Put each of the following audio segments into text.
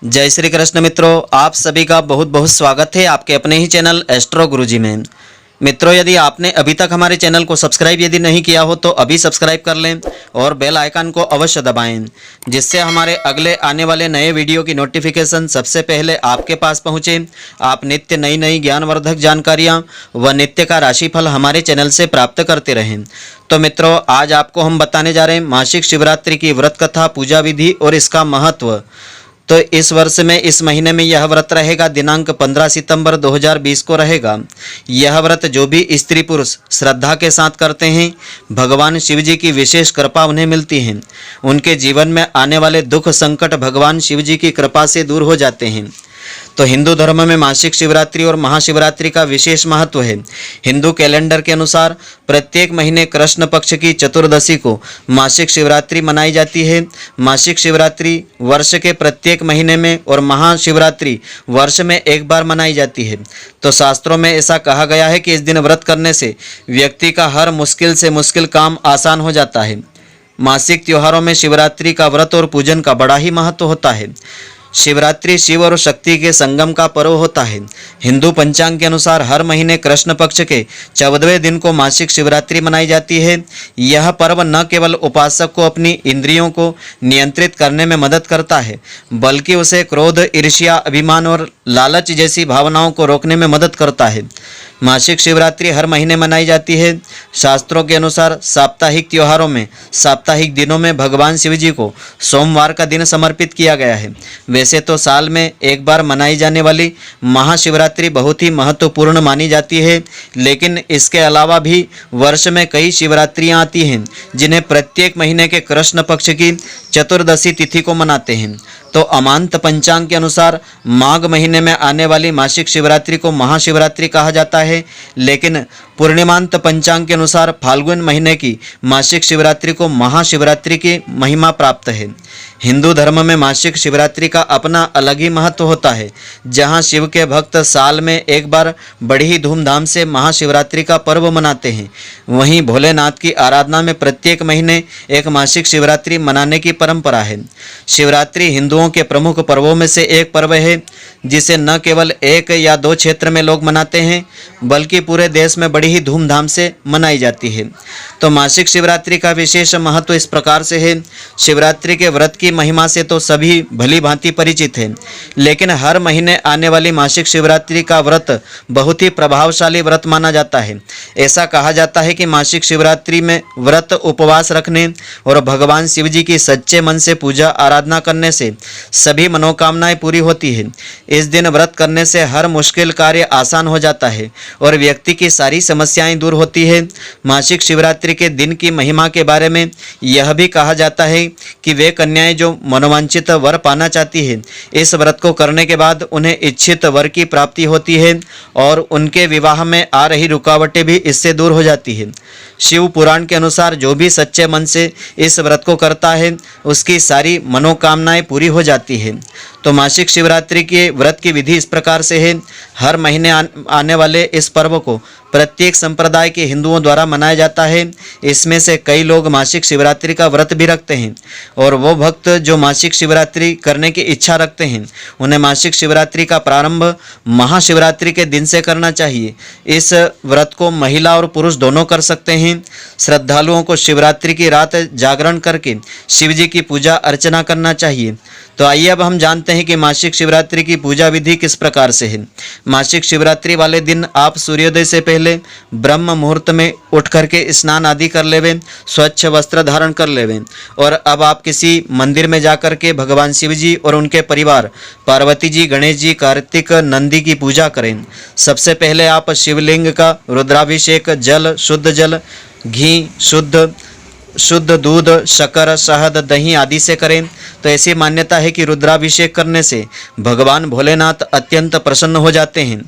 जय श्री कृष्ण मित्रों, आप सभी का बहुत बहुत स्वागत है आपके अपने ही चैनल एस्ट्रो गुरुजी में। मित्रों, यदि आपने अभी तक हमारे चैनल को सब्सक्राइब यदि नहीं किया हो तो अभी सब्सक्राइब कर लें और बेल आइकन को अवश्य दबाएं, जिससे हमारे अगले आने वाले नए वीडियो की नोटिफिकेशन सबसे पहले आपके पास पहुंचे। आप नित्य नई नई ज्ञानवर्धक जानकारियां व नित्य का राशिफल हमारे चैनल से प्राप्त करते रहें। तो मित्रों, आज आपको हम बताने जा रहे हैं मासिक शिवरात्रि की व्रत कथा, पूजा विधि और इसका महत्व। तो इस वर्ष में इस महीने में यह व्रत रहेगा, दिनांक 15 सितंबर 2020 को रहेगा। यह व्रत जो भी स्त्री पुरुष श्रद्धा के साथ करते हैं, भगवान शिव जी की विशेष कृपा उन्हें मिलती है। उनके जीवन में आने वाले दुख संकट भगवान शिव जी की कृपा से दूर हो जाते हैं। तो हिंदू धर्म में मासिक शिवरात्रि और महाशिवरात्रि का विशेष महत्व है। हिंदू कैलेंडर के अनुसार प्रत्येक महीने कृष्ण पक्ष की चतुर्दशी को मासिक शिवरात्रि मनाई जाती है। मासिक शिवरात्रि वर्ष के प्रत्येक महीने में और महाशिवरात्रि वर्ष में एक बार मनाई जाती है। तो शास्त्रों में ऐसा कहा गया है कि इस दिन व्रत करने से व्यक्ति का हर मुश्किल से मुश्किल काम आसान हो जाता है। मासिक त्योहारों में शिवरात्रि का व्रत और पूजन का बड़ा ही महत्व होता है। शिवरात्रि शिव और शक्ति के संगम का पर्व होता है। हिंदू पंचांग के अनुसार हर महीने कृष्ण पक्ष के 14वें दिन को मासिक शिवरात्रि मनाई जाती है। यह पर्व न केवल उपासक को अपनी इंद्रियों को नियंत्रित करने में मदद करता है, बल्कि उसे क्रोध, ईर्ष्या, अभिमान और लालच जैसी भावनाओं को रोकने में मदद करता है। मासिक शिवरात्रि हर महीने मनाई जाती है। शास्त्रों के अनुसार साप्ताहिक त्योहारों में साप्ताहिक दिनों में भगवान शिव जी को सोमवार का दिन समर्पित किया गया है। वैसे तो साल में एक बार मनाई जाने वाली महाशिवरात्रि बहुत ही महत्वपूर्ण मानी जाती है, लेकिन इसके अलावा भी वर्ष में कई शिवरात्रियां आती हैं जिन्हें प्रत्येक महीने के कृष्ण पक्ष की चतुर्दशी तिथि को मनाते हैं। तो अमांत पंचांग के अनुसार माघ महीने में आने वाली मासिक शिवरात्रि को महाशिवरात्रि कहा जाता है, लेकिन पूर्णिमांत पंचांग के अनुसार फाल्गुन महीने की मासिक शिवरात्रि को महाशिवरात्रि की महिमा प्राप्त है। हिंदू धर्म में मासिक शिवरात्रि का अपना अलग ही महत्व होता है। जहां शिव के भक्त साल में एक बार बड़ी ही धूमधाम से महाशिवरात्रि का पर्व मनाते हैं, वहीं भोलेनाथ की आराधना में प्रत्येक महीने एक मासिक शिवरात्रि मनाने की परंपरा है। शिवरात्रि हिंदुओं के प्रमुख पर्वों में से एक पर्व है, जिसे न केवल एक या दो क्षेत्र में लोग मनाते हैं, बल्कि पूरे देश में बड़ी ही धूमधाम से मनाई जाती है। तो मासिक शिवरात्रि का विशेष महत्व इस प्रकार से है। शिवरात्रि के व्रत की महिमा से तो सभी भली भांति परिचित हैं, लेकिन हर महीने आने वाली मासिक शिवरात्रि का व्रत बहुत ही प्रभावशाली व्रत माना जाता है। ऐसा कहा जाता है कि मासिक शिवरात्रि में व्रत, उपवास रखने और भगवान शिव जी की सच्चे मन से पूजा आराधना करने से सभी मनोकामनाएं पूरी होती है। इस दिन व्रत करने से हर मुश्किल कार्य आसान हो जाता है और व्यक्ति की सारी समस्याएं दूर होती है। मासिक शिवरात्रि के दिन की महिमा के बारे में यह भी कहा जाता है कि वे कन्याएं जो मनोवांछित वर पाना चाहती है, इस व्रत को करने के बाद उन्हें इच्छित वर की प्राप्ति होती है और उनके विवाह में आ रही रुकावटें भी इससे दूर हो जाती है। शिव पुराण के अनुसार जो भी सच्चे मन से इस व्रत को करता है, उसकी सारी मनोकामनाएं पूरी हो जाती है। तो मासिक शिवरात्रि के व्रत की विधि इस प्रकार से है। हर महीने आने वाले इस पर्व को प्रत्येक संप्रदाय के हिंदुओं द्वारा मनाया जाता है। इसमें से कई लोग मासिक शिवरात्रि का व्रत भी रखते हैं, और वो भक्त जो मासिक शिवरात्रि करने की इच्छा रखते हैं, उन्हें मासिक शिवरात्रि का प्रारंभ महाशिवरात्रि के दिन से करना चाहिए। इस व्रत को महिला और पुरुष दोनों कर सकते हैं। श्रद्धालुओं को शिवरात्रि की रात जागरण करके शिव जी की पूजा अर्चना करना चाहिए। तो आइए अब हम जानते हैं कि मासिक शिवरात्रि की पूजा विधि किस प्रकार से है। मासिक शिवरात्रि वाले दिन आप सूर्योदय से पहले ब्रह्म मुहूर्त में उठ करके स्नान आदि कर लेवें, स्वच्छ वस्त्र धारण कर लेवें, और अब आप किसी मंदिर में जाकर के भगवान शिव जी और उनके परिवार पार्वती जी, गणेश जी, कार्तिक, नंदी की पूजा करें। सबसे पहले आप शिवलिंग का रुद्राभिषेक जल, घी, शुद्ध दूध, शक्कर, शहद, दही आदि से करें। तो ऐसी मान्यता है कि रुद्राभिषेक करने से भगवान भोलेनाथ अत्यंत प्रसन्न हो जाते हैं।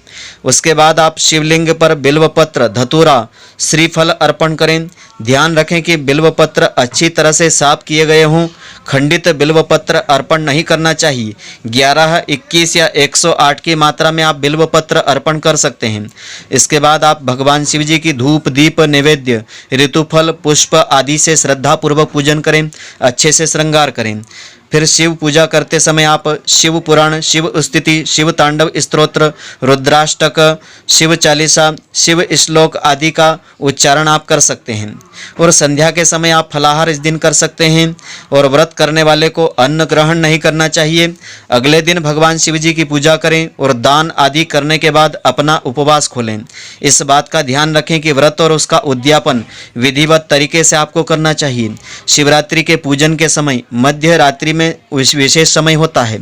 उसके बाद आप शिवलिंग पर बिल्वपत्र, धतूरा, श्रीफल अर्पण करें। ध्यान रखें कि बिल्वपत्र अच्छी तरह से साफ किए गए हों। खंडित बिल्वपत्र अर्पण नहीं करना चाहिए। 11, 21 या 108 की मात्रा में आप बिल्वपत्र अर्पण कर सकते हैं। इसके बाद आप भगवान शिव जी की धूप, दीप, नैवेद्य, ऋतुफल, पुष्प आदि से श्रद्धापूर्वक पूजन करें, अच्छे से श्रृंगार करें। फिर शिव पूजा करते समय आप शिव पुराण, शिव स्तुति, शिव तांडव स्तोत्र, रुद्राष्टक, शिव चालीसा, शिव श्लोक आदि का उच्चारण आप कर सकते हैं। और संध्या के समय आप फलाहार इस दिन कर सकते हैं। और व्रत करने वाले को अन्न ग्रहण नहीं करना चाहिए। अगले दिन भगवान शिव जी की पूजा करें और दान आदि करने के बाद अपना उपवास खोलें। इस बात का ध्यान रखें कि व्रत और उसका उद्यापन विधिवत तरीके से आपको करना चाहिए। शिवरात्रि के पूजन के समय मध्य रात्रि में विशेष समय होता है।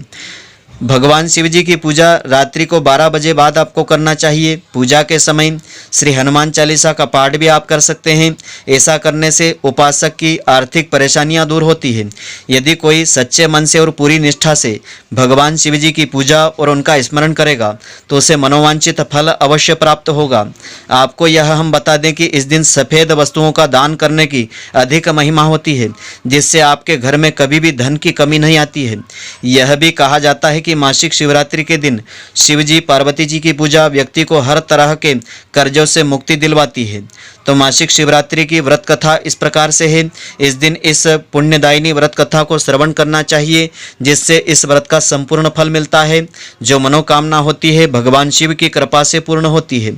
भगवान शिव जी की पूजा रात्रि को 12 बजे बाद आपको करना चाहिए। पूजा के समय श्री हनुमान चालीसा का पाठ भी आप कर सकते हैं। ऐसा करने से उपासक की आर्थिक परेशानियां दूर होती हैं। यदि कोई सच्चे मन से और पूरी निष्ठा से भगवान शिव जी की पूजा और उनका स्मरण करेगा तो उसे मनोवांछित फल अवश्य प्राप्त होगा। आपको यह हम बता दें कि इस दिन सफ़ेद वस्तुओं का दान करने की अधिक महिमा होती है, जिससे आपके घर में कभी भी धन की कमी नहीं आती है। यह भी कहा जाता है कि मासिक शिवरात्रि के दिन शिव जी पार्वती जी की पूजा व्यक्ति को हर तरह के कर्जों से मुक्ति दिलवाती है। तो मासिक शिवरात्रि की व्रत कथा इस प्रकार से है। इस दिन इस पुण्यदायिनी व्रत कथा को श्रवण करना चाहिए, जिससे इस व्रत का संपूर्ण फल मिलता है। जो मनोकामना होती है भगवान शिव की कृपा से पूर्ण होती है।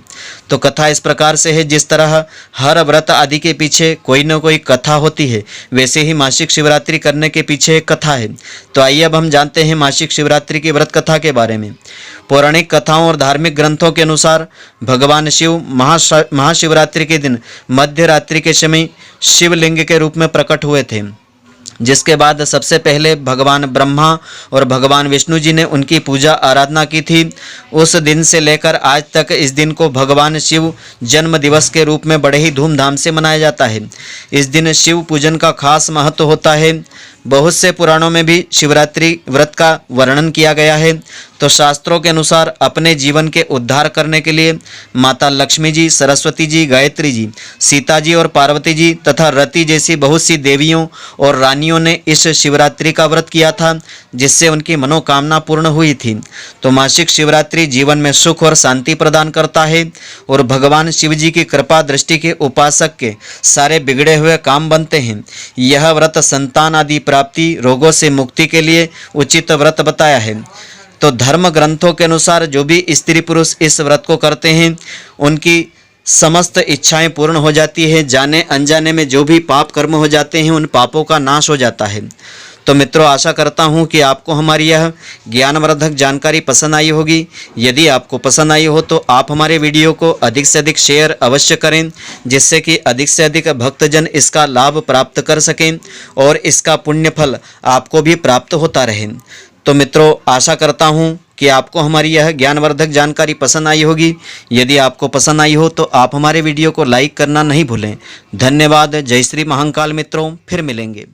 तो कथा इस प्रकार से है, जिस तरह हर व्रत आदि के पीछे कोई न कोई कथा होती है, वैसे ही मासिक शिवरात्रि करने के पीछे एक कथा है। तो आइए अब हम जानते हैं मासिक शिवरात्रि की व्रत कथा के बारे में। पौराणिक कथाओं और धार्मिक ग्रंथों के अनुसार भगवान शिव महाशिवरात्रि के दिन मध्य रात्रि के समय शिवलिंग के रूप में प्रकट हुए थे, जिसके बाद सबसे पहले भगवान ब्रह्मा और भगवान विष्णु जी ने उनकी पूजा आराधना की थी। उस दिन से लेकर आज तक इस दिन को भगवान शिव जन्म दिवस के रूप में बड़े ही धूमधाम से मनाया जाता है। इस दिन शिव पूजन का खास महत्व होता है। बहुत से पुराणों में भी शिवरात्रि व्रत का वर्णन किया गया है। तो शास्त्रों के अनुसार अपने जीवन के उद्धार करने के लिए माता लक्ष्मी जी, सरस्वती जी, गायत्री जी, सीता जी और पार्वती जी तथा रति जैसी बहुत सी देवियों और रानियों ने इस शिवरात्रि का व्रत किया था, जिससे उनकी मनोकामना पूर्ण हुई थी। तो मासिक शिवरात्रि जीवन में सुख और शांति प्रदान करता है और भगवान शिव जी की कृपा दृष्टि के उपासक के सारे बिगड़े हुए काम बनते हैं। यह व्रत संतान आदि प्राप्ति, रोगों से मुक्ति के लिए उचित व्रत बताया है। तो धर्म ग्रंथों के अनुसार जो भी स्त्री पुरुष इस व्रत को करते हैं उनकी समस्त इच्छाएं पूर्ण हो जाती है। जाने अनजाने में जो भी पाप कर्म हो जाते हैं उन पापों का नाश हो जाता है। तो मित्रों, आशा करता हूं कि आपको हमारी यह ज्ञानवर्धक जानकारी पसंद आई होगी। यदि आपको पसंद आई हो तो आप हमारे वीडियो को अधिक से अधिक शेयर अवश्य करें, जिससे कि अधिक से अधिक भक्तजन इसका लाभ प्राप्त कर सकें और इसका पुण्य फल आपको भी प्राप्त होता रहे। तो मित्रों, आशा करता हूं कि आपको हमारी यह ज्ञानवर्धक जानकारी पसंद आई होगी। यदि आपको पसंद आई हो तो आप हमारे वीडियो को लाइक करना नहीं भूलें। धन्यवाद। जय श्री महाकाल मित्रों, फिर मिलेंगे।